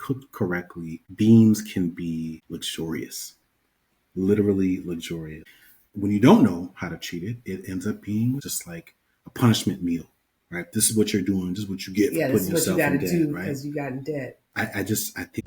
cooked correctly, beans can be luxurious, literally luxurious. When you don't know how to treat it, it ends up being just like a punishment meal, right? This is what you're doing. This is what you get for putting yourself in debt, right? This is what you got to do because you got in debt. I think.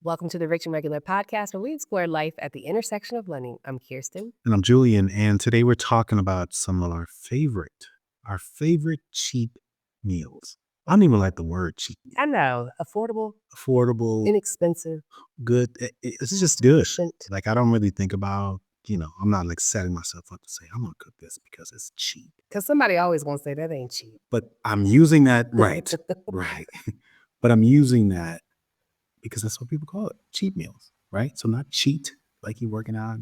Welcome to the Rich and Regular podcast, where we explore life at the intersection of learning. I'm Kirsten. And I'm Julian. And today we're talking about some of our favorite cheap meals. I don't even like the word cheap. I know. Affordable, inexpensive, good. It's just good. Like, I don't really think about, I'm not like setting myself up to say, I'm going to cook this because it's cheap. Because somebody always wants to say that ain't cheap. But I'm using that, right. But I'm using that because that's what people call it, cheap meals, right? So not cheat, like you're working out.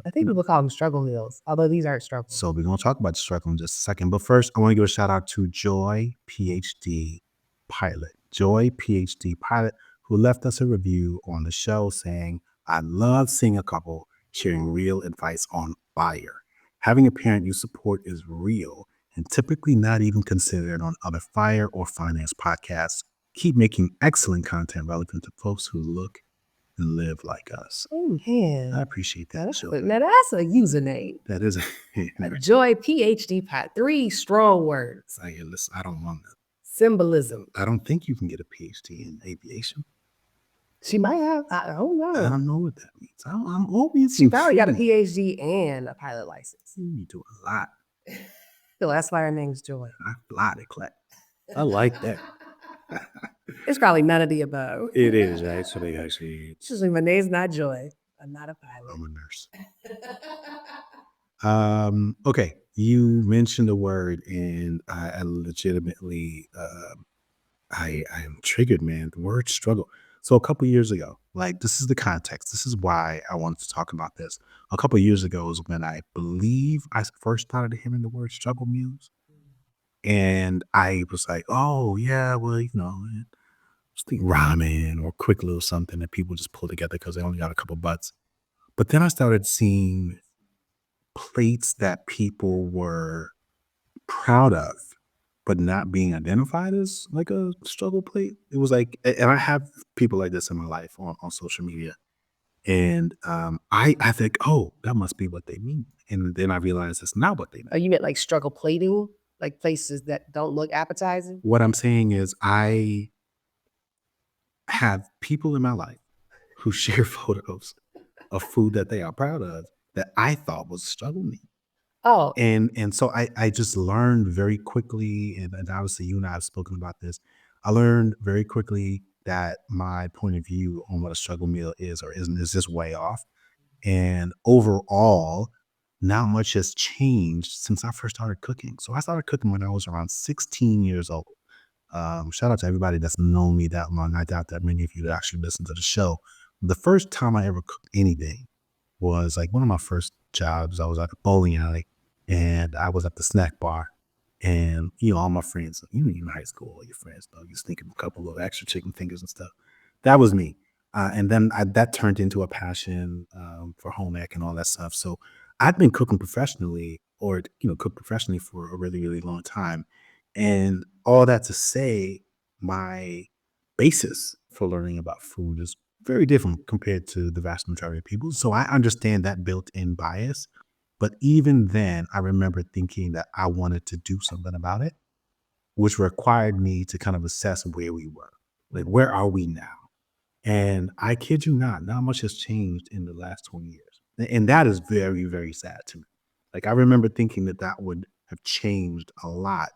I think people call them struggle meals, although these aren't struggles. So we're going to talk about the struggle in just a second. But first, I want to give a shout out to Joy PhD Pilot. Joy PhD Pilot, who left us a review on the show saying, I love seeing a couple sharing real advice on fire. Having a parent you support is real and typically not even considered on other fire or finance podcasts. Keep making excellent content relevant to folks who look and live like us. Oh, man. I appreciate that. Now that's a username. That is a Joy PhD Pilot. 3 strong words. Listen, I don't want that. Symbolism. I don't think you can get a PhD in aviation. She might have. I don't know. I don't know what that means. I'm always. She probably got a PhD and a pilot license. You do a lot. So that's why her name's Joy. I fly to class. I like that. It's probably none of the above. It is, actually. My name's not Joy. I'm not a pilot. I'm a nurse. Okay, you mentioned the word, and I legitimately, I am triggered, man. The word struggle. So a couple years ago, like, this is the context. This is why I wanted to talk about this. A couple years ago is when I believe I first started hearing the word struggle meals. And I was like, oh, yeah, well, just think ramen or quick little something that people just pull together because they only got a couple bucks. But then I started seeing plates that people were proud of, but not being identified as like a struggle plate. It was like, and I have people like this in my life on social media. And I think, oh, that must be what they mean. And then I realized it's not what they mean. Oh, you meant like struggle plating? Like places that don't look appetizing? What I'm saying is I have people in my life who share photos of food that they are proud of that I thought was a struggle meal. Oh. And so I just learned very quickly, and obviously you and I have spoken about this, I learned very quickly that my point of view on what a struggle meal is or isn't is just way off. And overall, not much has changed since I first started cooking. So I started cooking when I was around 16 years old. Shout out to everybody that's known me that long. I doubt that many of you actually listen to the show. The first time I ever cooked anything was like one of my first jobs. I was at a bowling alley and I was at the snack bar. And, all my friends, in high school, all your friends, you was thinking a couple of extra chicken fingers and stuff. That was me. And then that turned into a passion for home ec and all that stuff. So I've been cooking professionally cooked professionally for a really, really long time. And all that to say, my basis for learning about food is very different compared to the vast majority of people. So I understand that built-in bias. But even then, I remember thinking that I wanted to do something about it, which required me to kind of assess where we were. Like, where are we now? And I kid you not much has changed in the last 20 years. And that is very, very sad to me. Like, I remember thinking that would have changed a lot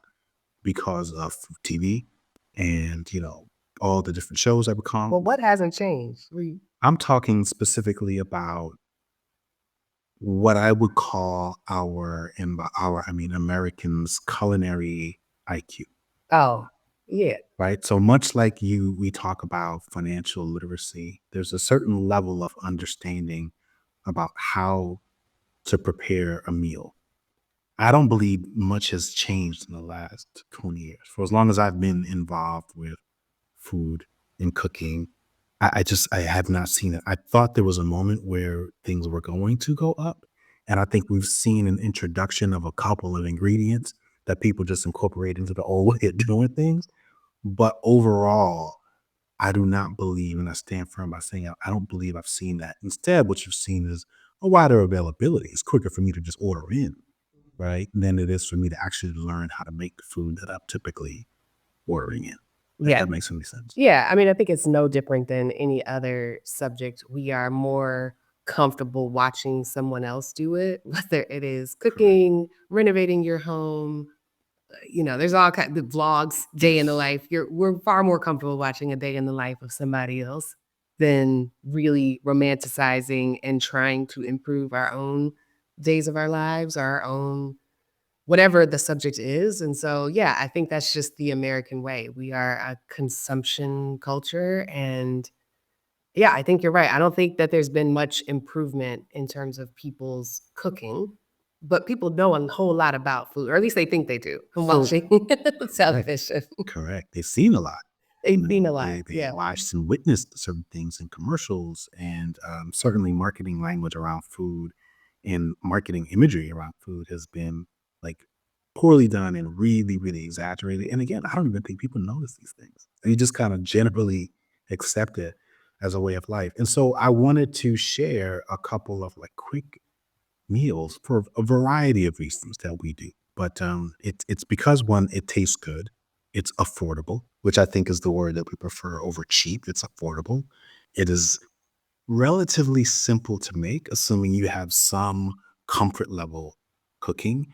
because of TV and, all the different shows that would come. Well, what hasn't changed? I'm talking specifically about what I would call Americans' culinary IQ. Oh, yeah. Right. So much like we talk about financial literacy, there's a certain level of understanding about how to prepare a meal. I don't believe much has changed in the last 20 years. For as long as I've been involved with food and cooking, I have not seen it. I thought there was a moment where things were going to go up, and I think we've seen an introduction of a couple of ingredients that people just incorporate into the old way of doing things. But overall, I do not believe, and I stand firm by saying I don't believe I've seen that. Instead, what you've seen is a wider availability. It's quicker for me to just order in, right? Than it is for me to actually learn how to make the food that I'm typically ordering in. If Yeah. that makes any sense. Yeah, I mean, I think it's no different than any other subject. We are more comfortable watching someone else do it, whether it is Correct. cooking, renovating your home, there's all kinds of vlogs, day in the Yes. life. We're far more comfortable watching a day in the life of somebody else than really romanticizing and trying to improve our own days of our lives, our own whatever the subject is. And so, yeah, I think that's just the American way. We are a consumption culture. And yeah, I think you're right. I don't think that there's been much improvement in terms of people's cooking, but people know a whole lot about food, or at least they think they do from So watching correct. television. Correct. They've seen a lot. They've seen a lot. They Yeah. watched and witnessed certain things in commercials and certainly marketing language around food and marketing imagery around food has been like poorly done and really, really exaggerated. And again, I don't even think people notice these things. They just kind of generally accept it as a way of life. And so I wanted to share a couple of like quick meals for a variety of reasons that we do. But it's because one, it tastes good, it's affordable, which I think is the word that we prefer over cheap. It's affordable. It is relatively simple to make, assuming you have some comfort level cooking.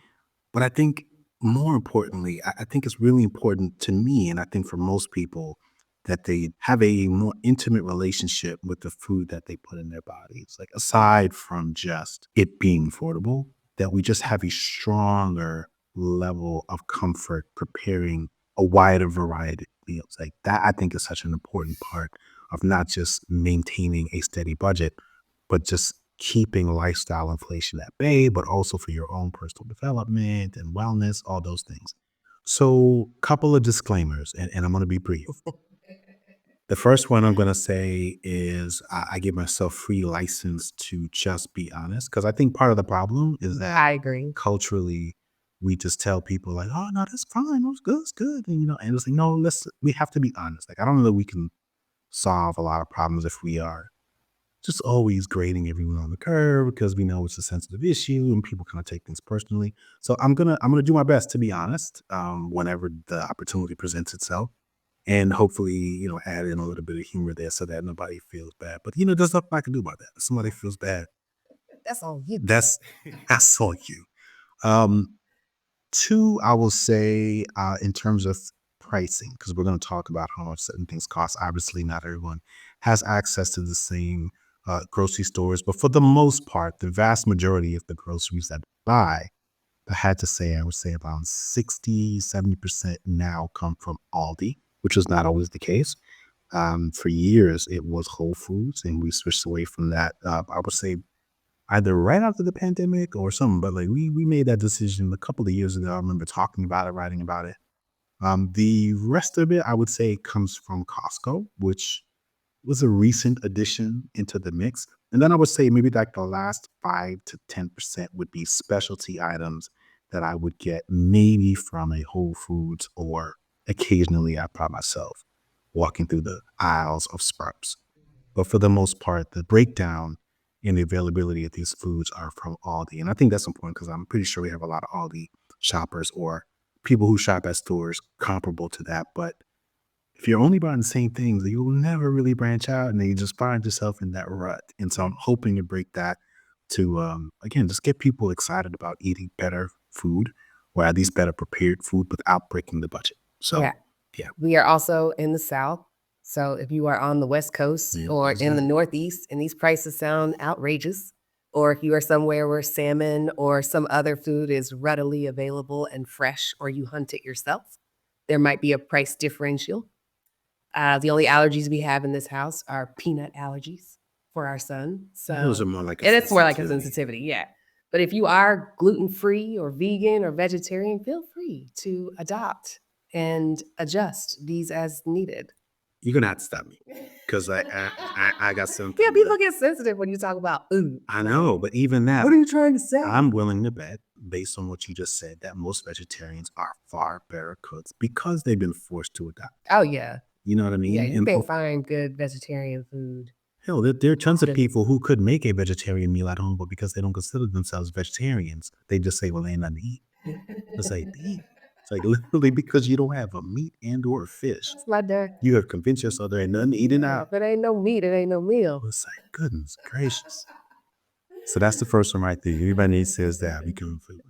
But I think more importantly, I think it's really important to me, and I think for most people, that they have a more intimate relationship with the food that they put in their bodies. Like aside from just it being affordable, that we just have a stronger level of comfort preparing a wider variety of meals. Like that, I think is such an important part of not just maintaining a steady budget, but just keeping lifestyle inflation at bay, but also for your own personal development and wellness, all those things. So, couple of disclaimers, and I'm going to be brief. The first one I'm going to say is I give myself free license to just be honest, because I think part of the problem is that I agree. culturally we just tell people like, "Oh no, that's fine, that's good, it's good," and it's like, no, we have to be honest. Like, I don't know that we can solve a lot of problems if we are just always grading everyone on the curve because we know it's a sensitive issue and people kind of take things personally. So I'm gonna do my best to be honest whenever the opportunity presents itself, and hopefully add in a little bit of humor there so that nobody feels bad. But there's nothing I can do about that. If somebody feels bad, That's on you. that's that's on you. Um, Two, I will say, in terms of pricing, because we're going to talk about how much certain things cost. Obviously, not everyone has access to the same grocery stores, but for the most part, the vast majority of the groceries that I buy, I would say around 60, 70% now come from Aldi, which is not always the case. For years, it was Whole Foods, and we switched away from that. I would say either right after the pandemic or something, but like we made that decision a couple of years ago. I remember talking about it, writing about it. The rest of it, I would say, comes from Costco, which was a recent addition into the mix. And then I would say maybe like the last 5 to 10% would be specialty items that I would get maybe from a Whole Foods or occasionally I by myself walking through the aisles of Sprouts. But for the most part, the breakdown and the availability of these foods are from Aldi. And I think that's important because I'm pretty sure we have a lot of Aldi shoppers or people who shop at stores comparable to that. But if you're only buying the same things, you'll never really branch out and then you just find yourself in that rut. And so I'm hoping to break that to, again, just get people excited about eating better food or at least better prepared food without breaking the budget. So, Yeah. yeah. We are also in the South. So if you are on the West Coast Yeah, or there's in the that. Northeast and these prices sound outrageous, or if you are somewhere where salmon or some other food is readily available and fresh, or you hunt it yourself, there might be a price differential. The only allergies we have in this house are peanut allergies for our son. Those are So, more like a and it's more like a sensitivity. sensitivity, yeah. But if you are gluten-free or vegan or vegetarian, feel free to adopt and adjust these as needed. You're gonna have to stop me because I got Yeah, something people that get sensitive when you talk about food. I know, but even that, What are you trying to say? I'm willing to bet, based on what you just said, that most vegetarians are far better cooks because they've been forced to adopt. Oh, yeah. You know what I Yeah, mean? you And can't find good vegetarian food. hell, there are tons of Just people who could make a vegetarian meal at home, but because they don't consider themselves vegetarians, they just say, "Well, they ain't nothing to eat." It's like, damn. It's like literally because you don't have a meat and or fish, that's my dad. you have convinced yourself there ain't nothing to eat in the Yeah, house. if it ain't no meat, it ain't no meal. It's like, goodness gracious. So that's the first one right there. Everybody says that become food.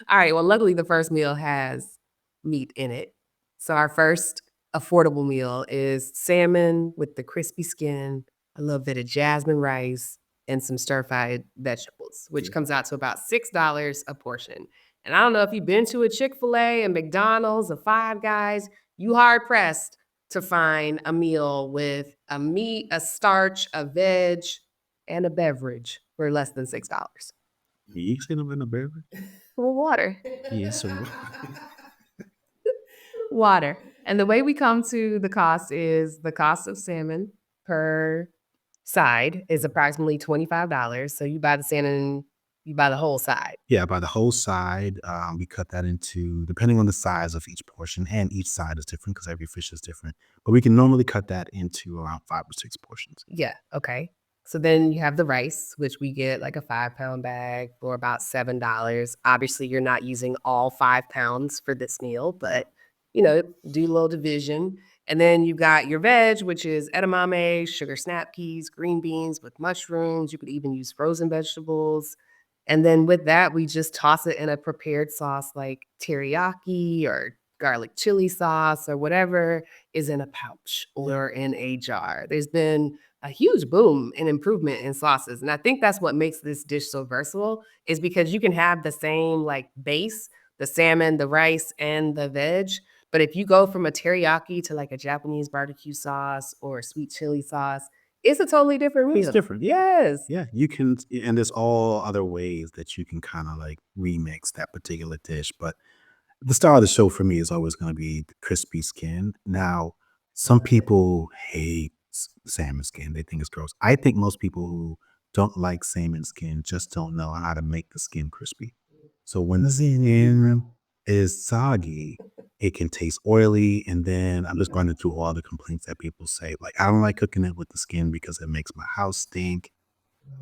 All right. Well, luckily, the first meal has meat in it. So, our first affordable meal is salmon with the crispy skin, a little bit of jasmine rice, and some stir fried vegetables, which Yeah. comes out to about $6 a portion. And I don't know if you've been to a Chick-fil-A, a McDonald's, a Five Guys, you hard pressed to find a meal with a meat, a starch, a veg, and a beverage for less than $6. You ain't seen them in a beverage? Well, water. Yeah, so Water. And the way we come to the cost is the cost of salmon per side is approximately $25. So you buy the salmon, you buy the whole side. yeah, by the whole side, we cut that into depending on the size of each portion, and each side is different because every fish is different. But we can normally cut that into around 5 or 6 portions. Yeah. Okay. So then you have the rice, which we get like a 5 pound bag for about $7. Obviously, you're not using all 5 pounds for this meal, but do a little division. And then you got your veg, which is edamame, sugar snap peas, green beans with mushrooms. You could even use frozen vegetables. And then with that, we just toss it in a prepared sauce like teriyaki or garlic chili sauce or whatever is in a pouch or in a jar. There's been a huge boom and improvement in sauces. And I think that's what makes this dish so versatile is because you can have the same like base, the salmon, the rice, and the veg. But if you go from a teriyaki to like a Japanese barbecue sauce or a sweet chili sauce, it's a totally different It's meal. different. Yes. Yeah, you can, and there's all other ways that you can kind of like remix that particular dish. But the star of the show for me is always going to be the crispy skin. Now, some people hate salmon skin; they think it's gross. I think most people who don't like salmon skin just don't know how to make the skin crispy. So when the skin is soggy, it can taste oily. And then I'm just running through all the complaints that people say. Like, I don't like cooking it with the skin because it makes my house stink.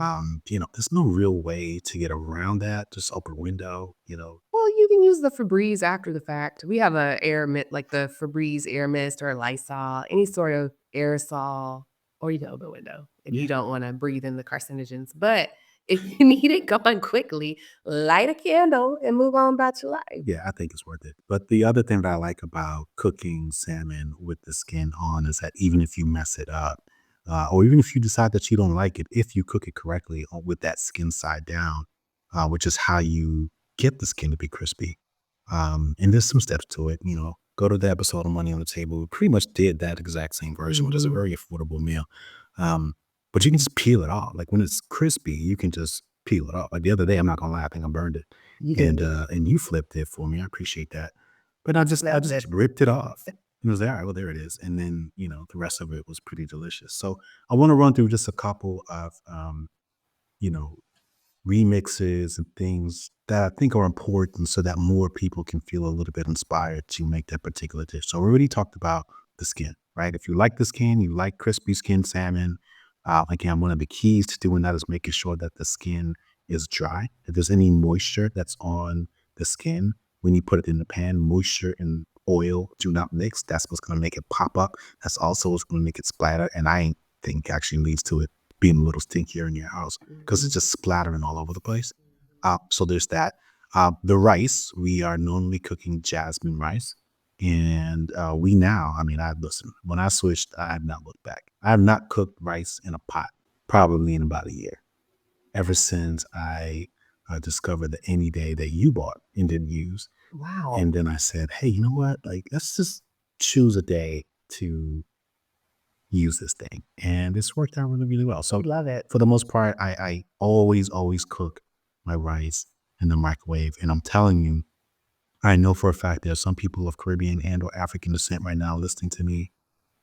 There's no real way to get around that. Just open a window. Well, you can use the Febreze after the fact. We have a air mist, like the Febreze air mist or Lysol, any sort of aerosol, or you can open a window if Yeah. you don't want to breathe in the carcinogens. But if you need it going quickly, light a candle and move on about your life. Yeah, I think it's worth it. But the other thing that I like about cooking salmon with the skin on is that even if you mess it up, or even if you decide that you don't like it, if you cook it correctly with that skin side down, which is how you get the skin to be crispy. And there's some steps to it. Go to the episode of Money on the Table. We pretty much did that exact same version, which is a very affordable meal. Um, but you can just peel it off. Like when it's crispy, you can just peel it off. Like the other day, I'm not gonna lie, I think I burned it. And you flipped it for me. I appreciate that. But I just ripped it off. And it was like, all right, well, there it is. And then, the rest of it was pretty delicious. So I want to run through just a couple of you know, remixes and things that I think are important so that more people can feel a little bit inspired to make that particular dish. So we already talked about the skin, right? If you like the skin, you like crispy skin salmon. Again, one of the keys to doing that is making sure that the skin is dry. If there's any moisture that's on the skin when you put it in the pan, moisture and oil do not mix. That's what's going to make it pop up. That's also what's going to make it splatter. And I think actually leads to it being a little stinkier in your house because it's just splattering all over the place. So there's that. The rice, we are normally cooking jasmine rice. And listen, when I switched, I have not looked back. I have not cooked rice in a pot probably in about a year, ever since I discovered the any day that you bought and didn't use. Wow. And then I said, hey, you know what? Like, let's just choose a day to use this thing. And it's worked out really, really well. So Love it. for the most part, I always cook my rice in the microwave. And I'm telling you, I know for a fact there's some people of Caribbean and or African descent right now listening to me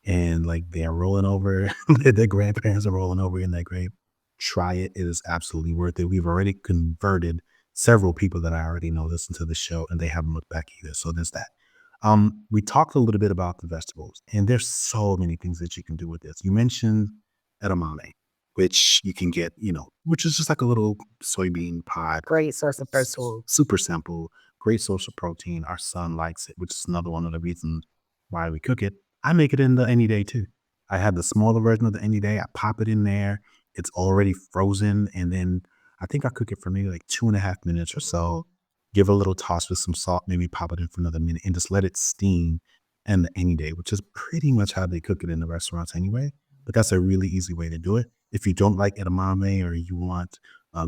and like they're rolling over, their grandparents are rolling over in their grave. Try it. It is absolutely worth it. We've already converted several people that I already know listen to the show and they haven't looked back either. So there's that. We talked a little bit about the vegetables, and there's so many things that you can do with this. You mentioned edamame, which you can get, which is just like a little soybean pod. Great source of protein. Super simple, great source of protein. Our son likes it, which is another one of the reasons why we cook it. I make it in the any day too. I have the smaller version of the any day. I pop it in there. It's already frozen, and then I think I cook it for maybe like 2.5 minutes or so. Give it a little toss with some salt, maybe pop it in for another minute, and just let it steam in the any day, which is pretty much how they cook it in the restaurants anyway. But that's a really easy way to do it. If you don't like edamame or you want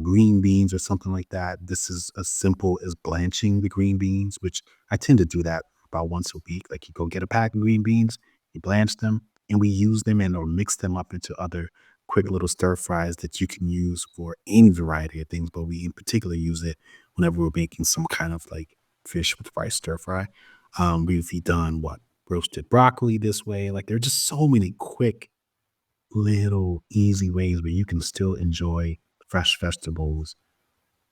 green beans or something like that, this is as simple as blanching the green beans, which I tend to do that about once a week. Like you go get a pack of green beans, you blanch them, and we use them and or mix them up into other quick little stir fries that you can use for any variety of things. But we in particular use it whenever we're making some kind of like fish with rice stir fry. We've done what roasted broccoli this way. Like there are just so many quick little easy ways where you can still enjoy fresh vegetables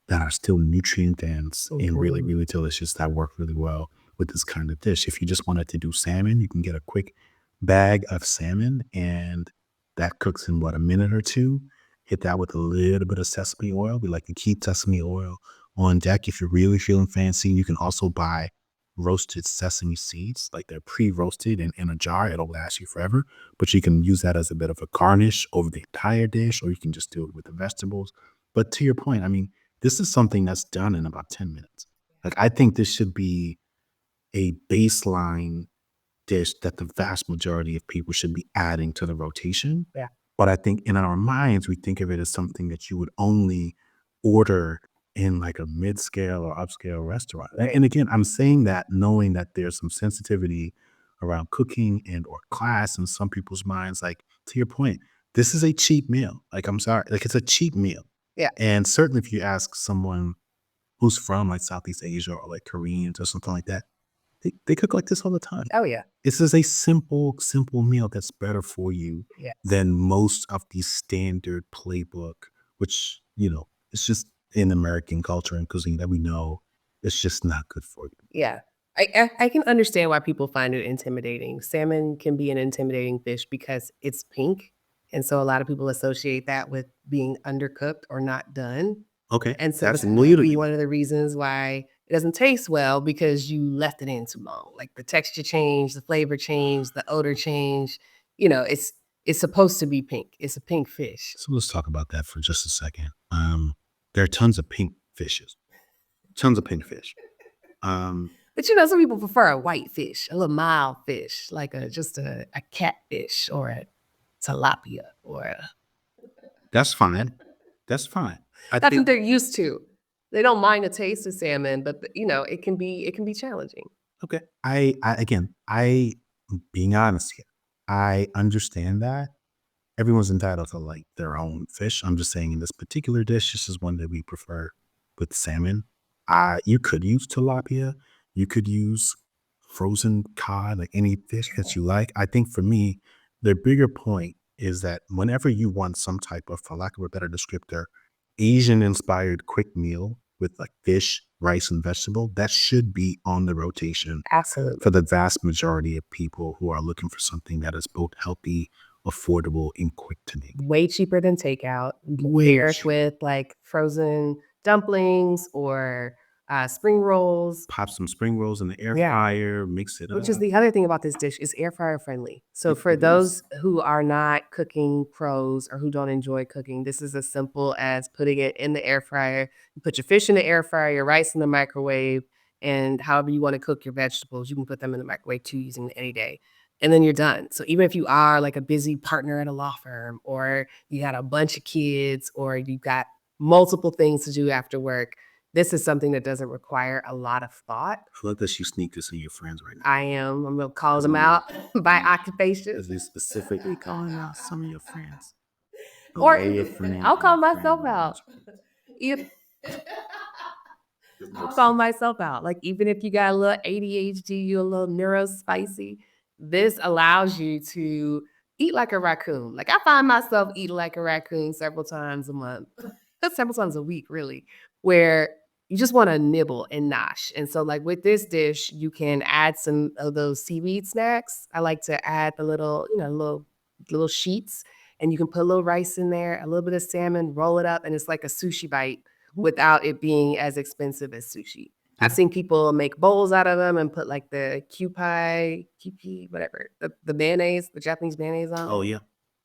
that are still nutrient dense and really, really delicious that work really well with this kind of dish. If you just wanted to do salmon, you can get a quick bag of salmon and that cooks in what, a minute or two. Hit that with a little bit of sesame oil. We like to keep sesame oil on deck. If you're really feeling fancy, you can also buy roasted sesame seeds, like they're pre-roasted and in a jar. It'll last you forever, but you can use that as a bit of a garnish over the entire dish, or you can just do it with the vegetables. But to your point, I mean, this is something that's done in about 10 minutes. Like, I think this should be a baseline dish that the vast majority of people should be adding to the rotation. Yeah. But I think in our minds, we think of it as something that you would only order in like a mid-scale or upscale restaurant. And again, I'm saying that knowing that there's some sensitivity around cooking and or class in some people's minds. Like to your point, this is a cheap meal. Like I'm sorry, like it's a cheap meal. Yeah. And certainly if you ask someone who's from like Southeast Asia or like Koreans or something like that, they cook like this all the time. Oh yeah. This is a simple, simple meal that's better for you Yes. than most of the standard playbook, which, it's just in American culture and cuisine that we know it's just not good for you. Yeah. I can understand why people find it intimidating. Salmon can be an intimidating fish because it's pink, and so a lot of people associate that with being undercooked or not done. Okay. And so That's that new might to be me. one of the reasons why it doesn't taste well because you left it in too long. Like the texture changed, the flavor changed, the odor changed. It's supposed to be pink. It's a pink fish. So let's talk about that for just a second. There are tons of pink fishes, tons of pink fish. But some people prefer a white fish, a little mild fish, like just a catfish or a tilapia or That's fine. That's fine. I that's what think they're used to. They don't mind the taste of salmon, but it can be challenging. okay. I being honest here, I understand that. Everyone's entitled to like their own fish. I'm just saying in this particular dish, this is one that we prefer with salmon. You could use tilapia, you could use frozen cod, like any fish that you like. I think for me, the bigger point is that whenever you want some type of, for lack of a better descriptor, Asian inspired quick meal with like fish, rice, and vegetable, that should be on the rotation Absolutely. for the vast majority of people who are looking for something that is both healthy, affordable, and quick to make. Way cheaper than takeout. Way Pair it cheaper. with like frozen dumplings or spring rolls. Pop some spring rolls in the air Yeah. fryer, mix it Which up. is the other thing about this dish is air fryer friendly. So It for is. those who are not cooking pros or who don't enjoy cooking, this is as simple as putting it in the air fryer. You put your fish in the air fryer, your rice in the microwave, and however you want to cook your vegetables, you can put them in the microwave too using the any day. And then you're done. So even if you are like a busy partner at a law firm or you got a bunch of kids or you've got multiple things to do after work, this is something that doesn't require a lot of thought. I love that you sneak this in your friends right now. I'm gonna call them out by occupation. As they specifically calling out some of your friends. Or Alea Fernandez I'll call and myself Fran out. Williams. If I found myself out. Like, even if you got a little ADHD, you a little neurospicy, this allows you to eat like a raccoon. Like, I find myself eating like a raccoon several times a month, several times a week, really, where you just want to nibble and nosh. And so, like with this dish, you can add some of those seaweed snacks. I like to add the little, little sheets, and you can put a little rice in there, a little bit of salmon, roll it up, and it's like a sushi bite without it being as expensive as sushi. I've Yeah. seen people make bowls out of them and put like the kewpie, whatever, the mayonnaise, the Japanese mayonnaise on Oh it. yeah.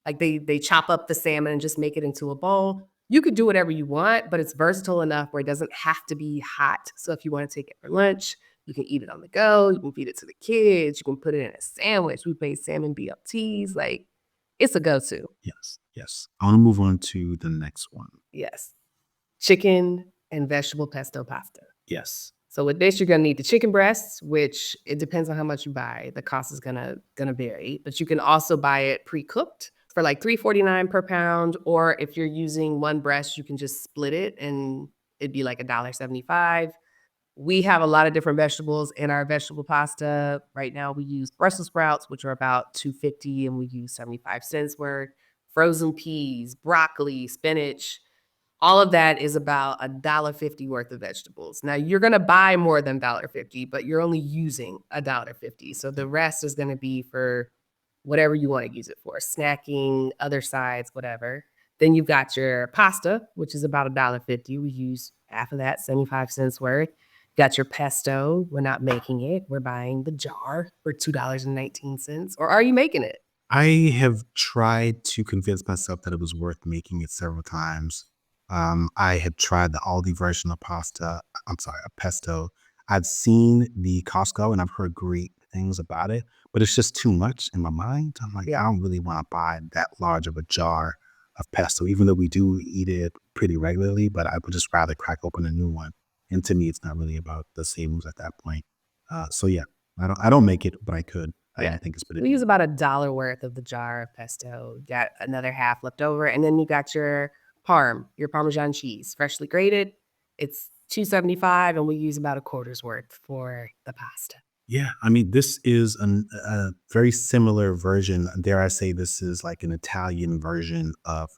Like they chop up the salmon and just make it into a bowl. You could do whatever you want, but it's versatile enough where it doesn't have to be hot. So if you want to take it for lunch, you can eat it on the go. You can feed it to the kids. You can put it in a sandwich. We made salmon BLTs. Like it's a go-to. Yes. Yes. I want to move on to the next one. Yes. Chicken and vegetable pesto pasta. Yes. So with this, you're gonna need the chicken breasts, which it depends on how much you buy. The cost is gonna vary, but you can also buy it pre-cooked for like $3.49 per pound, or if you're using one breast, you can just split it and it'd be like $1.75. We have a lot of different vegetables in our vegetable pasta. Right now, we use Brussels sprouts, which are about 250, and we use 75 cents worth. Frozen peas, broccoli, spinach, all of that is about $1.50 worth of vegetables. Now you're gonna buy more than $1.50, but you're only using $1.50. So the rest is gonna be for whatever you wanna use it for, snacking, other sides, whatever. Then you've got your pasta, which is about $1.50. We use half of that, 75 cents worth. Got your pesto. We're not making it. We're buying the jar for $2.19. Or are you making it? I have tried to convince myself that it was worth making it several times. I had tried the Aldi version of pasta. I'm sorry, a pesto. I've seen the Costco and I've heard great things about it, but it's just too much in my mind. I'm like, I Yeah. don't really want to buy that large of a jar of pesto, even though we do eat it pretty regularly, but I would just rather crack open a new one. And to me, it's not really about the savings at that point. So yeah, I don't make it, but I could. I Yeah. think it's pretty. We use about $1 worth of the jar of pesto, got another half left over, and then you got your Parmesan cheese, freshly grated. It's 2.75, and we use about a quarter's worth for the pasta. Yeah, I mean, this is a very similar version. Dare I say, this is like an Italian version of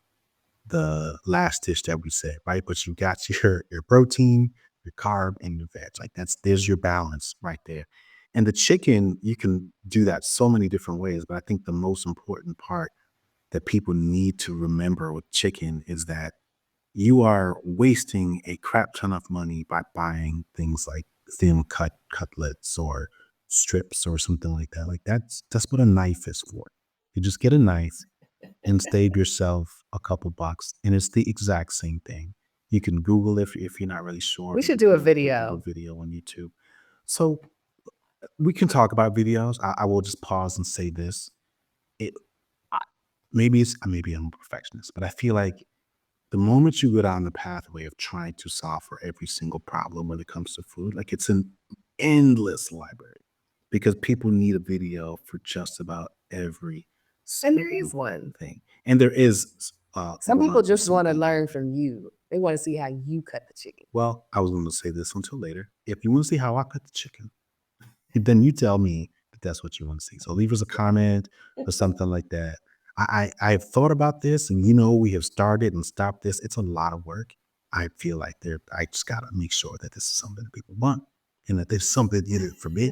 the last dish that we said, right? But you got your protein, your carb, and your veg. Like there's your balance right there. And the chicken, you can do that so many different ways. But I think the most important part that people need to remember with chicken is that you are wasting a crap ton of money by buying things like thin cut cutlets or strips or something like that. Like that's what a knife is for. You just get a knife and save yourself a couple bucks, and it's the exact same thing. You can Google it if you're not really sure. We You should can do a pull up a video. video on YouTube. So we can talk about videos. I will just pause and say this. It I, maybe I'm a perfectionist, but I feel like the moment you go down the pathway of trying to solve for every single problem when it comes to food, like it's an endless library because people need a video for just about every And there single is one. thing. And there is Some people one or just want to something. learn from you. They want to see how you cut the chicken. Well, I was going to say this until later. If you want to see how I cut the chicken, then you tell me that that's what you want to see. So leave us a comment or something like that. I've thought about this, and we have started and stopped this. It's a lot of work. I feel like I just gotta make sure that this is something that people want, and that there's something in it for me.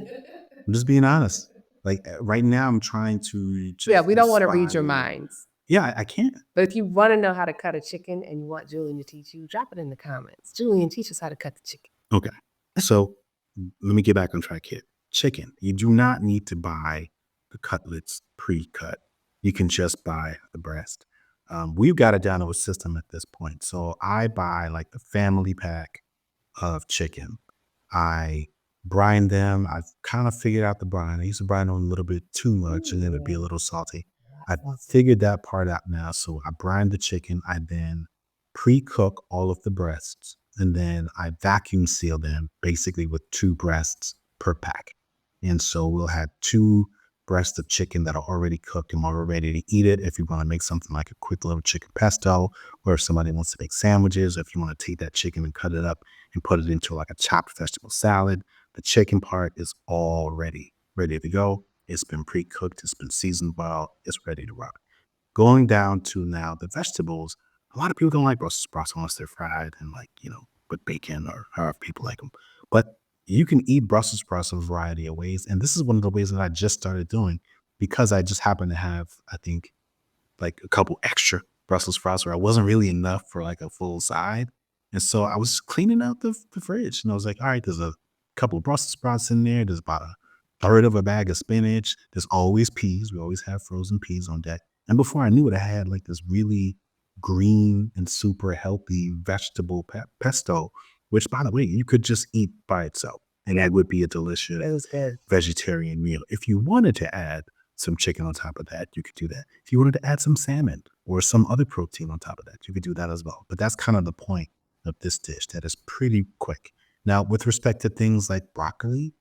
I'm just being honest. Like right now, I'm trying to Yeah, just we don't want to read your inspire. minds. Yeah, I can't. But if you want to know how to cut a chicken and you want Julian to teach you, drop it in the comments. Julian, teach us how to cut the chicken. Okay. So let me get back on track here. Chicken. You do not need to buy the cutlets pre-cut. You can just buy the breast. We've got it down to a system at this point. So I buy like the family pack of chicken. I brine them. I've kind of figured out the brine. I used to brine them a little bit too much and then it'd be a little salty. I've figured that part out now. So I brine the chicken. I then pre-cook all of the breasts and then I vacuum seal them basically with two breasts per pack. And so we'll have two breasts of chicken that are already cooked and we're ready to eat it. If you want to make something like a quick little chicken pesto, or if somebody wants to make sandwiches, if you want to take that chicken and cut it up and put it into like a chopped vegetable salad, the chicken part is already ready to go. It's been pre-cooked, it's been seasoned well, it's ready to rock. Going down to now the vegetables, a lot of people don't like Brussels sprouts unless they're fried and like, with bacon or however people like them. But you can eat Brussels sprouts a variety of ways. And this is one of the ways that I just started doing because I just happen to have, I think, like a couple extra Brussels sprouts where I wasn't really enough for like a full side. And so I was cleaning out the fridge and I was like, all right, there's a couple of Brussels sprouts in there. There's about a third of a bag of spinach. There's always peas. We always have frozen peas on deck. And before I knew it, I had like this really green and super healthy vegetable pesto, which by the way, you could just eat by itself. And that would be a delicious It was good. vegetarian meal. If you wanted to add some chicken on top of that, you could do that. If you wanted to add some salmon or some other protein on top of that, you could do that as well. But that's kind of the point of this dish that is pretty quick. Now, with respect to things like broccoli,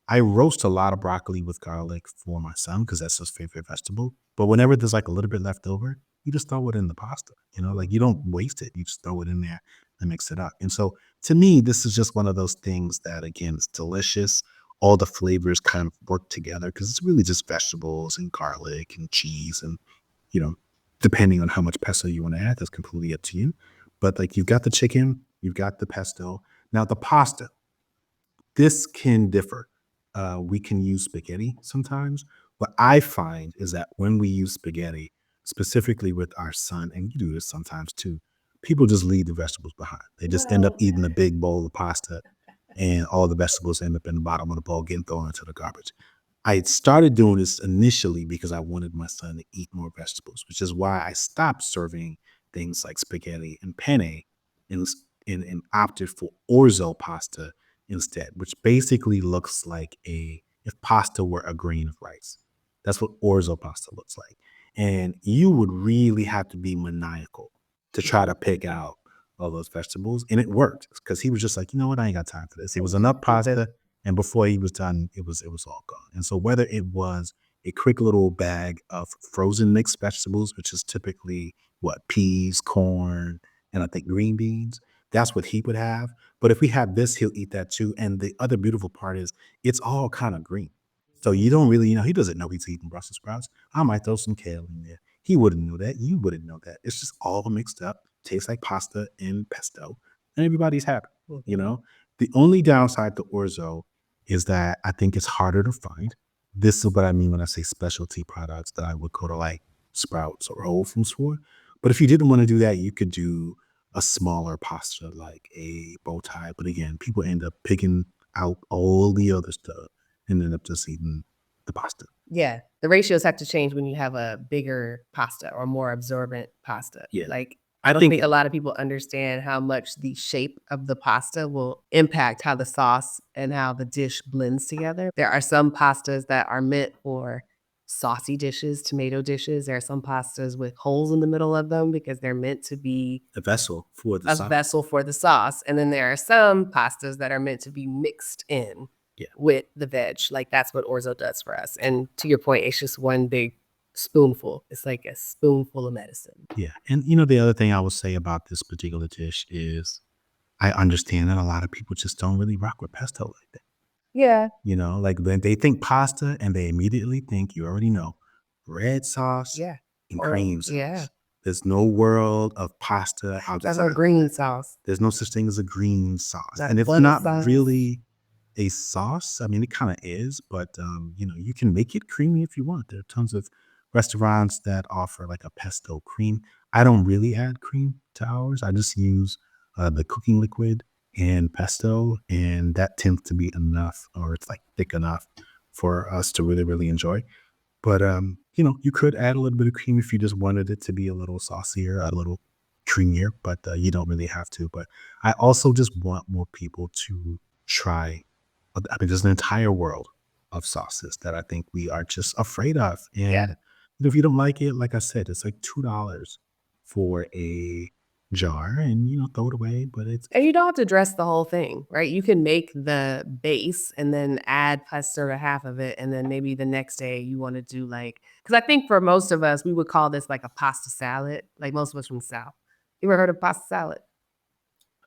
I roast a lot of broccoli with garlic for my son because that's his favorite vegetable. But whenever there's like a little bit left over, you just throw it in the pasta. Like you don't waste it. You just throw it in there and mix it up. And so to me, this is just one of those things that again is delicious. All the flavors kind of work together because it's really just vegetables and garlic and cheese and you know, depending on how much pesto you want to add, that's completely up to you. But like you've got the chicken, you've got the pesto. Now the pasta. This can differ. We can use spaghetti sometimes. What I find is that when we use spaghetti, specifically with our son, and you do this sometimes too, people just leave the vegetables behind. They just end up Well, eating a big bowl of pasta, and all the vegetables end up in the bottom of the bowl getting thrown into the garbage. I started doing this initially because I wanted my son to eat more vegetables, which is why I stopped serving things like spaghetti and penne and, and opted for orzo pasta instead, which basically looks like if pasta were a grain of rice. That's what orzo pasta looks like. And you would really have to be maniacal to try to pick out all those vegetables. And it worked because he was just like, you know what, I ain't got time for this. It was enough pasta. And before he was done, it was all gone. And so whether it was a quick little bag of frozen mixed vegetables, which is typically what, peas, corn, and I think green beans, that's what he would have. But if we have this, he'll eat that too. And the other beautiful part is it's all kind of green. So you don't really, he doesn't know he's eating Brussels sprouts. I might throw some kale in there. He wouldn't know that. You wouldn't know that. It's just all mixed up, tastes like pasta and pesto, and everybody's happy. You mhm. know, the only downside to orzo is that I think it's harder to find. This is what I mean when I say specialty products that I would go to like Sprouts or Whole Foods for. But if you didn't want to do that, you could do a smaller pasta like a bow tie. But again, people end up picking out all the other stuff and end up just eating the pasta. Yeah, the ratios have to change when you have a bigger pasta or more absorbent pasta. Yeah. Like, I I don't think think a lot of people understand how much the shape of the pasta will impact how the sauce and how the dish blends together. There are some pastas that are meant for saucy dishes, tomato dishes. There are some pastas with holes in the middle of them because they're meant to be the vessel for the a sauce. vessel for the sauce, and then there are some pastas that are meant to be mixed in Yeah. with the veg, like, that's what orzo does for us, and to your point, it's just one big spoonful. It's like a spoonful of medicine. Yeah. And the other thing I would say about this particular dish is I understand that a lot of people just don't really rock with pesto like that. Yeah, Like when they think pasta and they immediately think, you already know, red sauce yeah, and or cream yeah, sauce. There's no world of pasta that's our outside. green sauce, There's no such thing as a green sauce. And that it's butter not sauce. really a sauce. I mean, it kind of is, but you can make it creamy if you want. There are tons of restaurants that offer like a pesto cream. I don't really add cream to ours. I just use the cooking liquid and pesto, and that tends to be enough, or it's like thick enough for us to really, really enjoy. But, you could add a little bit of cream if you just wanted it to be a little saucier, a little creamier, but, you don't really have to. But I also just want more people to try I mean, there's an entire world of sauces that I think we are just afraid of, Yeah, and if you don't like it, like I said, it's like $2 for a jar and, throw it away, but it's And you don't have to dress the whole thing, right? You can make the base and then add pesto to half of it, and then maybe the next day you wanna do, like, because I think for most of us, we would call this, like, a pasta salad, like, most of us from the South. You ever heard of pasta salad?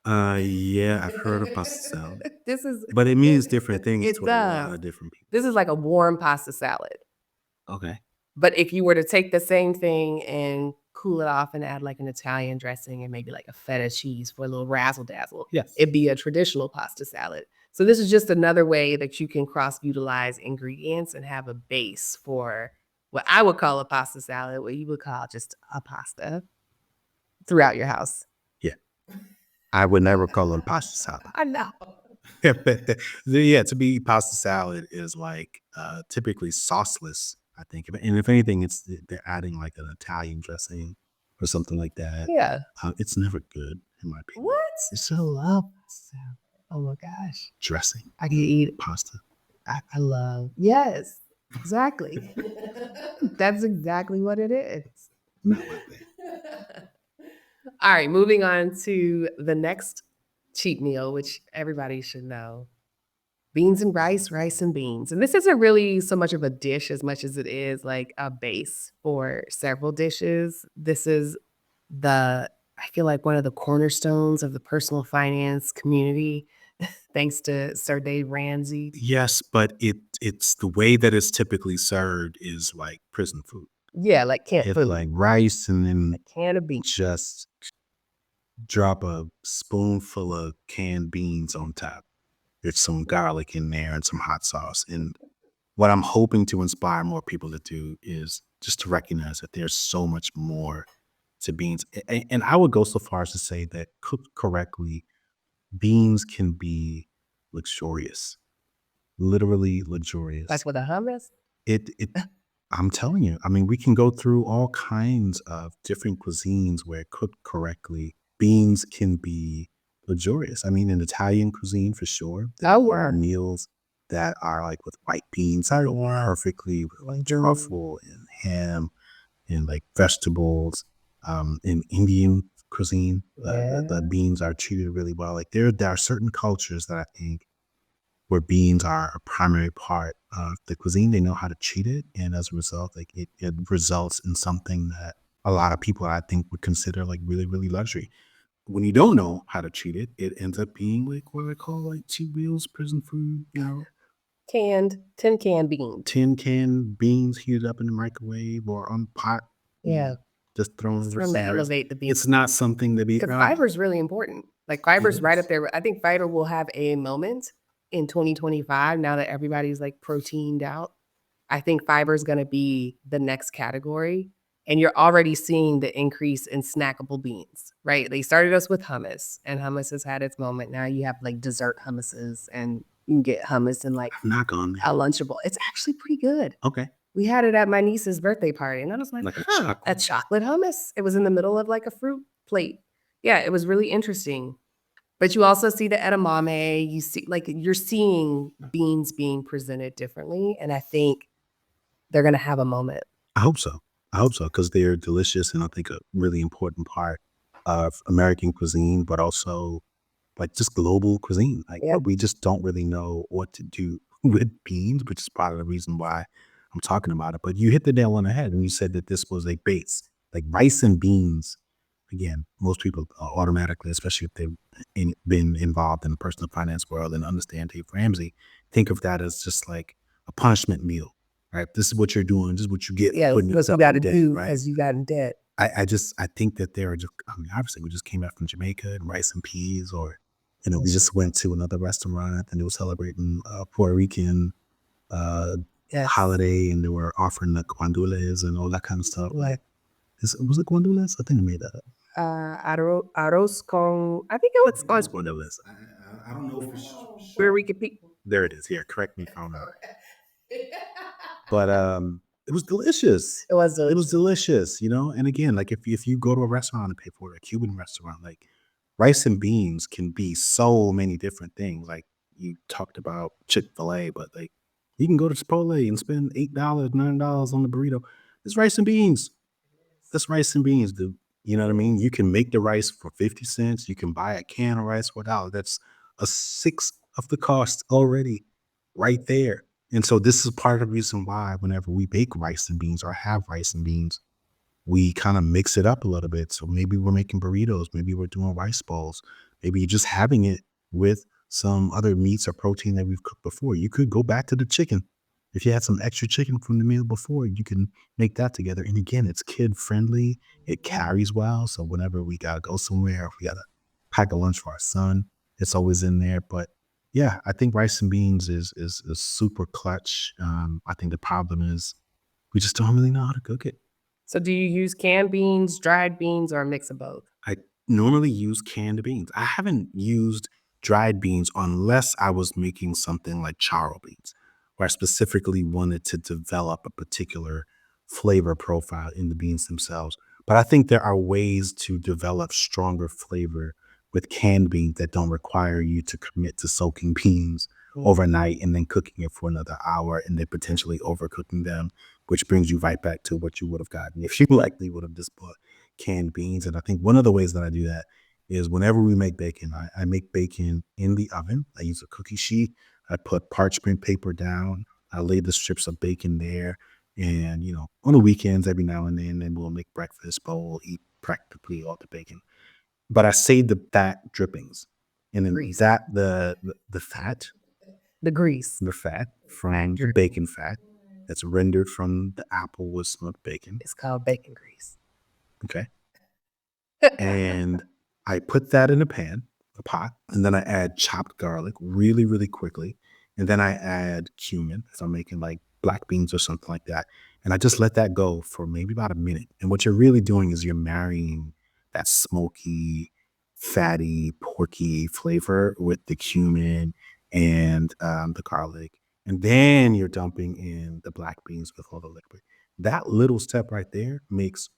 yeah, I've heard of pasta salad, This is but it means different things it to a lot does. of different people. This is like a warm pasta salad. Okay. But if you were to take the same thing and cool it off and add, like, an Italian dressing and maybe, like, a feta cheese for a little razzle dazzle, Yes. it'd be a traditional pasta salad. So this is just another way that you can cross-utilize ingredients and have a base for what I would call a pasta salad, what you would call just a pasta throughout your house. Yeah. I would never call it a pasta salad. I know. Yeah, to me, pasta salad is like typically sauceless, I think. And if anything, they're adding like an Italian dressing or something like that. Yeah. It's never good, in my opinion. What? I still love Salad. Oh my gosh. dressing, I could eat pasta. I love yes, exactly. That's exactly what it is. Not my thing. All right, moving on to the next cheat meal, which everybody should know. Beans and rice, rice and beans. And this isn't really so much of a dish as much as it is like a base for several dishes. This is I feel like one of the cornerstones of the personal finance community, thanks to Sir Dave Ramsey. Yes, but it's the way that it's typically served is like prison food. Yeah, like canned It's food, like rice and a then can of beans. just drop a spoonful of canned beans on top. There's some garlic in there and some hot sauce. And what I'm hoping to inspire more people to do is just to recognize that there's so much more to beans. And I would go so far as to say that cooked correctly, beans can be luxurious, literally luxurious. Like with a hummus? It I'm telling you, I mean, we can go through all kinds of different cuisines where cooked correctly, beans can be luxurious. I mean, in Italian cuisine for sure, there Oh, are word. meals that are like with white beans that are perfectly with like truffle and ham and like vegetables. In Indian cuisine, the Yeah. beans are treated really well. Like there are certain cultures that I think where beans are a primary part of the cuisine. They know how to treat it, and as a result, like it results in something that a lot of people I think would consider like really, really luxury. When you don't know how to treat it, it ends up being like what I call like cheap meals, prison food, Tin can beans. tin can beans heated up in the microwave or on pot, Yeah. just thrown Just over for 'em to cigarettes. elevate the beans. It's not something to be 'Cause fiber is really important. Like, it fiber's right is. up there. I think fiber will have a moment in 2025 now that everybody's, like, proteined out. I think fiber is gonna be the next category, and you're already seeing the increase in snackable beans, right? They started us with hummus, and hummus has had its moment. Now you have, like, dessert hummuses, and you can get hummus in, like, I've not gone there. a Lunchable. It's actually pretty good. Okay. We had it at my niece's birthday party, and I was like, Like a "Huh, a chocolate. chocolate hummus?" It was in the middle of, like, a fruit plate. Yeah, it was really interesting. But you also see the edamame, you see like, you're seeing beans being presented differently, and I think they're gonna have a moment. I hope so. I hope so because they're delicious and I think a really important part of American cuisine, but also like just global cuisine. Like Yeah. we just don't really know what to do with beans, which is part of the reason why I'm talking about it. But you hit the nail on the head when you said that this was a base, like rice and beans. Again, most people automatically, especially if they've been involved in the personal finance world and understand Dave Ramsey, think of that as just like a punishment meal, right? This is what you're doing. This is what you get for Yeah, putting what you yourself gotta in debt, do right? because you got in debt. I think that there are just, I mean, obviously we just came back from Jamaica and rice and peas, or, we Yes. just went to another restaurant and they were celebrating a Puerto Rican uh, Yes. holiday and they were offering the guandules and all that kind of stuff. Like, Was it guandules? I think I made that up. arroz con I think it was It on was guandules. I don't know for Puerto sure. Rican people. There it is. Here, correct me if I'm wrong. But it was delicious. It was It was delicious. delicious, and again, like if you go to a restaurant and pay for it, a Cuban restaurant, like rice and beans can be so many different things. Like you talked about Chick-fil-A, but like you can go to Chipotle and spend $8, $9 on the burrito. It's rice and beans. That's rice and beans, dude. You know what I mean? You can make the rice for 50 cents. You can buy a can of rice for $1. That's a sixth of the cost already right there. And so this is part of the reason why whenever we bake rice and beans or have rice and beans, we kind of mix it up a little bit. So maybe we're making burritos, maybe we're doing rice bowls, maybe you're just having it with some other meats or protein that we've cooked before. You could go back to the chicken. If you had some extra chicken from the meal before, you can make that together. And again, it's kid friendly. It carries well. So whenever we gotta go somewhere, if we gotta pack a lunch for our son, it's always in there. But yeah, I think rice and beans is super clutch. I think the problem is we just don't really know how to cook it. So do you use canned beans, dried beans, or a mix of both? I normally use canned beans. I haven't used dried beans unless I was making something like charro beans, where I specifically wanted to develop a particular flavor profile in the beans themselves. But I think there are ways to develop stronger flavor with canned beans that don't require you to commit to soaking beans Mm. overnight and then cooking it for another hour and then potentially overcooking them, which brings you right back to what you would have gotten if you likely would have just bought canned beans. And I think one of the ways that I do that is whenever we make bacon, I make bacon in the oven. I use a cookie sheet. I put parchment paper down. I lay the strips of bacon there. And, on the weekends, every now and then we'll make breakfast, but we'll eat practically all the bacon. But I save the fat drippings. And then Grease. the fat, The grease. the fat Fat from the dripping. bacon fat that's rendered from the apple with smoked bacon. It's called bacon grease. Okay. And I put that in a pot, and then I add chopped garlic really, really quickly. And then I add cumin if I'm making like black beans or something like that. And I just let that go for maybe about a minute. And what you're really doing is you're marrying that smoky, fatty, porky flavor with the cumin and the garlic. And then you're dumping in the black beans with all the liquid. That little step right there makes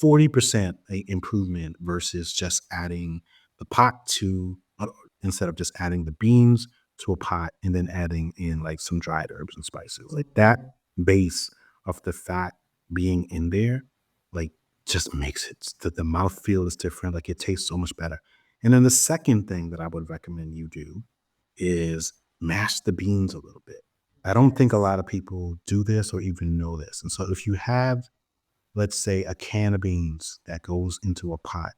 40% improvement versus just adding the pot to instead of just adding the beans to a pot and then adding in like some dried herbs and spices. Like that base of the fat being in there, like just makes it the mouthfeel is different. Like it tastes so much better. And then the second thing that I would recommend you do is mash the beans a little bit. I don't think a lot of people do this or even know this. And so if you have, let's say, a can of beans that goes into a pot,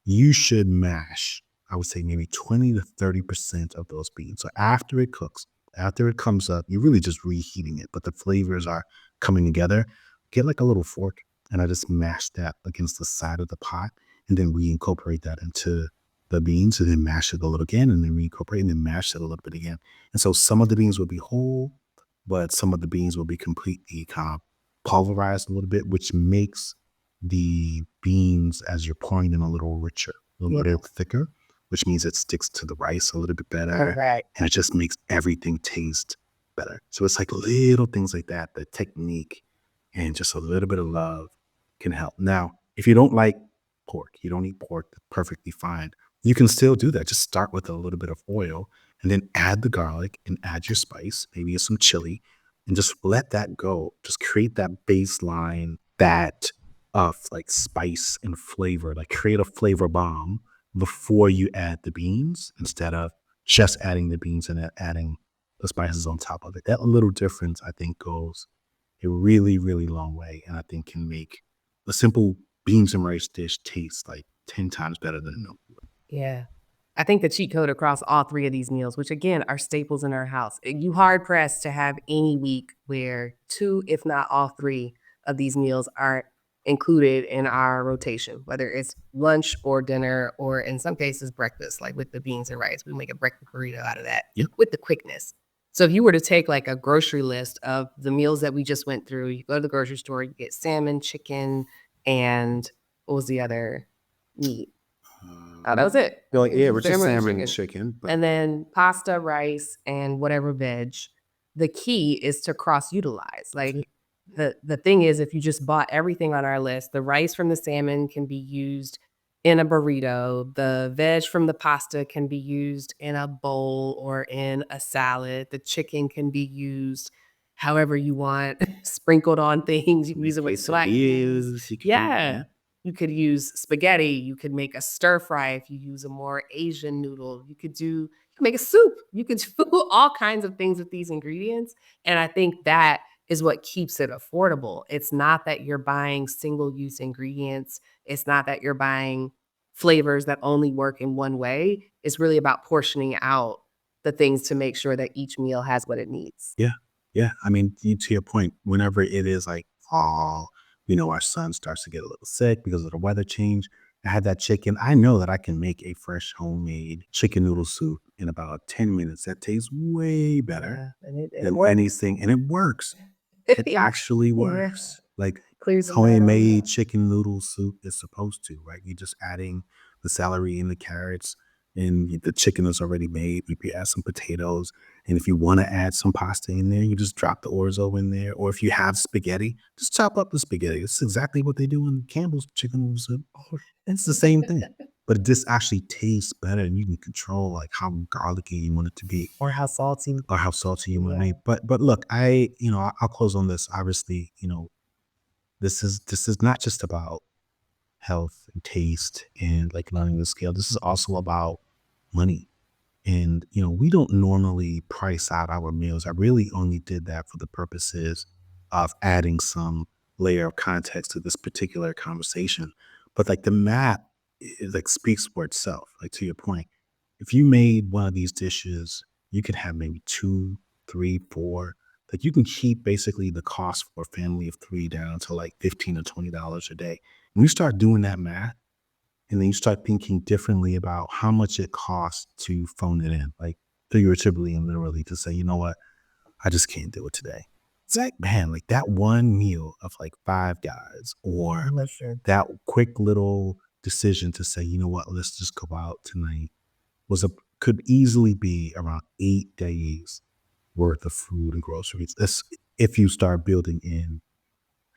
you should mash, I would say maybe 20 to 30% of those beans. So after it cooks, after it comes up, you're really just reheating it, but the flavors are coming together. Get like a little fork and I just mash that against the side of the pot and then reincorporate that into the beans and then mash it a little again and then reincorporate and then mash it a little bit again. And so some of the beans will be whole, but some of the beans will be completely kind of pulverized a little bit, which makes the beans as you're pouring them a little richer, a little bit Yes. thicker, which means it sticks to the rice a little bit better. Correct. And it just makes everything taste better. So it's like little things like that, the technique and just a little bit of love can help. Now, if you don't like pork, you don't eat pork, that's perfectly fine. You can still do that. Just start with a little bit of oil and then add the garlic and add your spice, maybe some chili, and just let that go. Just create that baseline that of like spice and flavor, like create a flavor bomb before you add the beans instead of just adding the beans and then adding the spices on top of it. That little difference, I think, goes a really, really long way. And I think can make a simple beans and rice dish taste like 10 times better than no. Yeah. I think the cheat code across all 3 of these meals, which again are staples in our house, you hard pressed to have any week where 2, if not all 3 of these meals are included in our rotation, whether it's lunch or dinner, or in some cases, breakfast, like with the beans and rice. We make a breakfast burrito out of that Yep. with the quickness. So if you were to take like a grocery list of the meals that we just went through, you go to the grocery store, you get salmon, chicken, and what was the other meat? Oh, that was it. Yeah, we're just Salmon and salmon and chicken. chicken, but And then pasta, rice, and whatever veg. The key is to cross utilize. that's it. Like the thing is, if you just bought everything on our list, the rice from the salmon can be used in a burrito. The veg from the pasta can be used in a bowl or in a salad. The chicken can be used however you want, sprinkled on things. You can use it with black beans. Quesadillas, you can, Yeah. yeah. You could use spaghetti, you could make a stir fry if you use a more Asian noodle. You could make a soup. You could do all kinds of things with these ingredients, and I think that is what keeps it affordable. It's not that you're buying single-use ingredients. It's not that you're buying flavors that only work in one way. It's really about portioning out the things to make sure that each meal has what it needs. Yeah. Yeah. I mean, to your point, whenever it is like fall, our son starts to get a little sick because of the weather change. I had that chicken. I know that I can make a fresh homemade chicken noodle soup in about 10 minutes. That tastes way better Yeah, and it than works. anything. And it works. It Yeah. actually Yeah. works. Like Clears the mind. homemade chicken noodle soup is supposed to, right? You're just adding the celery and the carrots, and the chicken is already made. Maybe you add some potatoes. And if you want to add some pasta in there, you just drop the orzo in there. Or if you have spaghetti, just chop up the spaghetti. It's exactly what they do in Campbell's chicken noodle soup. Oh, it's the same thing. But this actually tastes better, and you can control like how garlicky you want it to be Or how salty. or how salty you want to Yeah. be. But look, I'll close on this. Obviously, this is not just about health and taste and like learning the scale. This is also about money. And we don't normally price out our meals. I really only did that for the purposes of adding some layer of context to this particular conversation. But like the math like speaks for itself. Like to your point, if you made one of these dishes, you could have maybe two, three, four. Like you can keep basically the cost for a family of three down to like $15 to $20 a day. When you start doing that math, and then you start thinking differently about how much it costs to phone it in, like figuratively and literally to say, you know what, I just can't do it today. It's like, man, like that one meal of like Five Guys or Listen. that quick little decision to say, you know what, let's just go out tonight could easily be around 8 days worth of food and groceries. That's if you start building in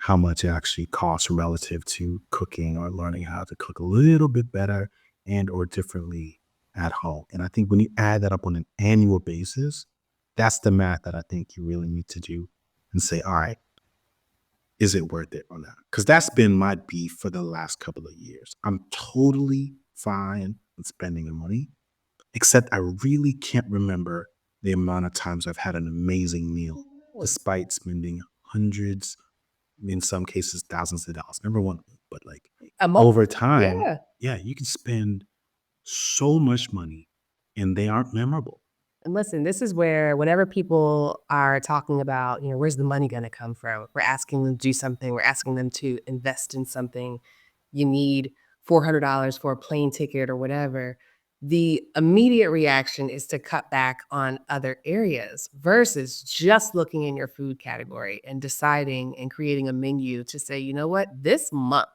how much it actually costs relative to cooking or learning how to cook a little bit better and or differently at home. And I think when you add that up on an annual basis, that's the math that I think you really need to do and say, all right, is it worth it or not? Because that's been my beef for the last couple of years. I'm totally fine with spending the money, except I really can't remember the amount of times I've had an amazing meal despite spending hundreds, in some cases, thousands of dollars. Never one, but like A mo over time, Yeah. yeah, you can spend so much money and they aren't memorable. And listen, this is where whenever people are talking about, where's the money gonna come from? We're asking them to do something, we're asking them to invest in something. You need $400 for a plane ticket or whatever. The immediate reaction is to cut back on other areas versus just looking in your food category and deciding and creating a menu to say, you know what, this month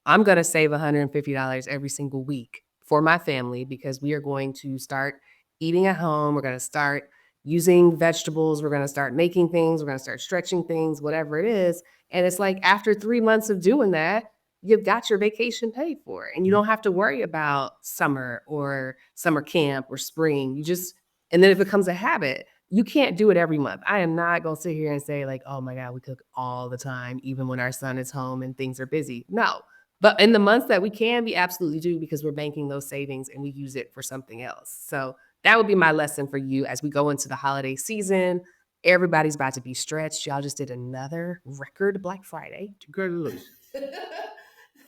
I'm gonna save $150 every single week for my family because we are going to start eating at home. We're going to start using vegetables. We're going to start making things. We're going to start stretching things, whatever it is. And it's like after 3 months of doing that, you've got your vacation paid for and you don't have to worry about summer or summer camp or spring. And then it becomes a habit. You can't do it every month. I am not going to sit here and say, like, oh my God, we cook all the time, even when our son is home and things are busy. No. But in the months that we can, we absolutely do because we're banking those savings and we use it for something else. So that would be my lesson for you as we go into the holiday season. Everybody's about to be stretched. Y'all just did another record Black Friday. Congratulations.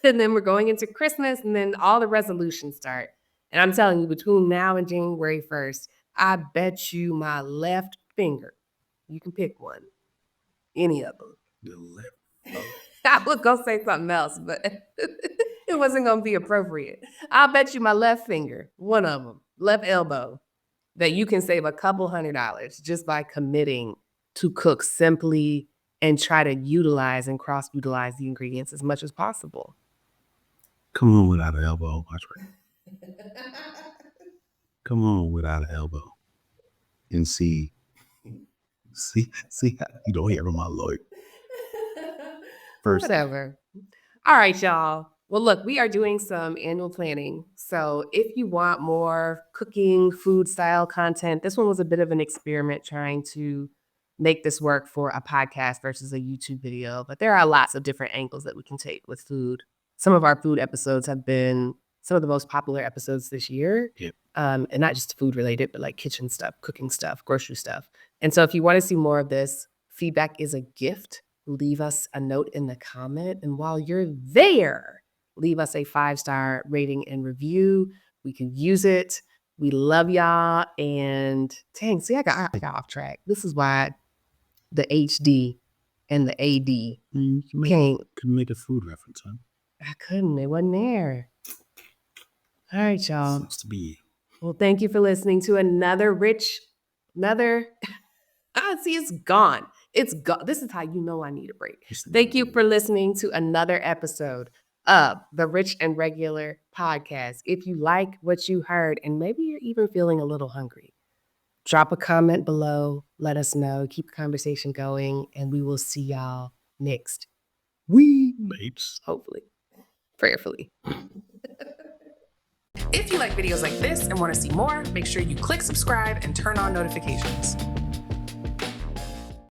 And then we're going into Christmas, and then all the resolutions start. And I'm telling you, between now and January 1st, I bet you my left finger, you can pick one, any of them. The lip- oh, I was gonna say something else, but it wasn't gonna be appropriate. I'll bet you my left finger, one of them, left elbow, that you can save a couple $100 just by committing to cook simply and try to utilize and cross utilize the ingredients as much as possible. Come on without an elbow. Watch right. Come on without an elbow and see how you don't hear from my lawyer first. Whatever. All right, y'all. Well, look, we are doing some annual planning. So if you want more cooking, food style content, this one was a bit of an experiment trying to make this work for a podcast versus a YouTube video. But there are lots of different angles that we can take with food. some of our food episodes have been some of the most popular episodes this year. Yep. And not just food related, but like kitchen stuff, cooking stuff, grocery stuff. And so if you want to see more of this, feedback is a gift. Leave us a note in the comment. And while you're there, leave us a 5-star rating and review. We can use it. We love y'all. And dang, see, I got off track. This is why the HD and the AD You can't. can make a food reference, huh? I couldn't. It wasn't there. All right, y'all. Supposed to be. Well, thank you for listening to another see, it's gone. It's gone. This is how you know I need a break. Thank you for listening to another episode of the Rich and Regular podcast. If you like what you heard, and maybe you're even feeling a little hungry, drop a comment below. Let us know. Keep the conversation going, and we will see y'all next week. Babes. Hopefully. Prayerfully. If you like videos like this and want to see more, make sure you click subscribe and turn on notifications.